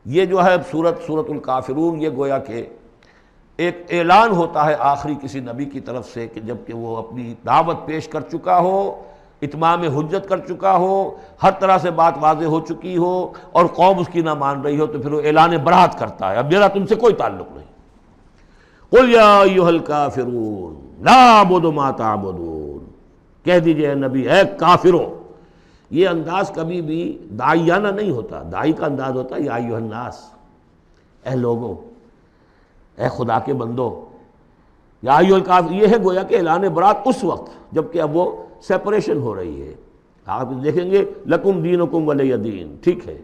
یہ جو ہے سورۃ الکافرون، یہ گویا کہ ایک اعلان ہوتا ہے آخری کسی نبی کی طرف سے کہ جب کہ وہ اپنی دعوت پیش کر چکا ہو، اتمام حجت کر چکا ہو، ہر طرح سے بات واضح ہو چکی ہو اور قوم اس کی نہ مان رہی ہو، تو پھر وہ اعلان براۃ کرتا ہے، اب میرا تم سے کوئی تعلق نہیں۔ قل یا ایھا الکافرون لا اعبد ما تعبدون، کہہ دیجئے اے نبی، اے کافروں۔ یہ انداز کبھی بھی داعیانہ نہیں ہوتا، داعی کا انداز ہوتا ہے یا ایھا الناس، اے لوگوں، اے خدا کے بندو، یا ایھا الکافر، یہ ہے گویا کہ اعلان برات اس وقت جب کہ اب وہ سیپریشن ہو رہی ہے۔ آپ دیکھیں گے لکم دینکم ولی دین، ٹھیک ہے،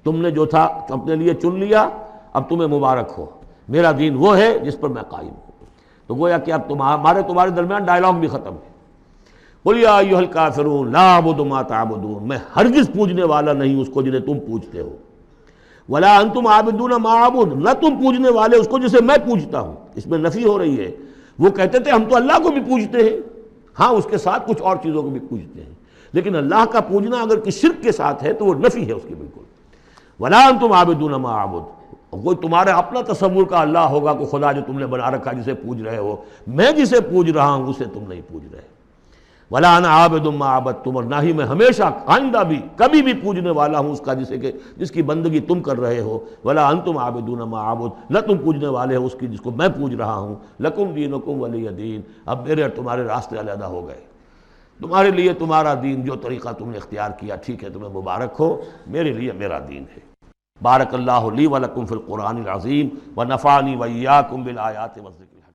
تم نے جو تھا اپنے لیے چن لیا، اب تمہیں مبارک ہو، میرا دین وہ ہے جس پر میں قائم ہوں۔ تو گویا کہ اب تمہارے درمیان ڈائلاگ بھی ختم ہے۔ قل یا ایھا الکافرون لا اعبد ما تعبدون، میں ہرگز پوجنے والا نہیں اس کو جنہیں تم پوجتے ہو، ولا انتم عابدون ما اعبد، نہ تم پوجنے والے اس کو جسے میں پوجتا ہوں۔ اس میں نفی ہو رہی ہے۔ وہ کہتے تھے ہم تو اللہ کو بھی پوجتے ہیں، ہاں اس کے ساتھ کچھ اور چیزوں کو بھی پوجتے ہیں، لیکن اللہ کا پوجنا اگر کسی شرک کے ساتھ ہے تو وہ نفی ہے اس کی بالکل۔ ولا انتم عابدون ما اعبد، کوئی تمہارا اپنا تصور کا اللہ ہوگا کوئی خدا جو تم نے بنا رکھا جسے پوج رہے ہو، میں جسے پوج رہا ہوں اسے تم نہیں پوج رہے۔ ولا انا عابد ما عبدتم، اور نہ ہی میں ہمیشہ آئندہ بھی کبھی بھی پوجنے والا ہوں اس کا جس کی بندگی تم کر رہے ہو۔ ولا انتم عابدون ما اعبد، نہ تم پوجنے والے ہو اس کی جس کو میں پوج رہا ہوں۔ لکم دینکم ولی دین، اب میرے اور تمہارے راستے علیحدہ ہو گئے، تمہارے لیے تمہارا دین، جو طریقہ تم نے اختیار کیا ٹھیک ہے، تمہیں مبارک ہو، میرے لیے میرا دین ہے۔ بارک اللہ لی ولکم فی القرآن العظیم ونفعنی وإیاکم بالآیات والذکر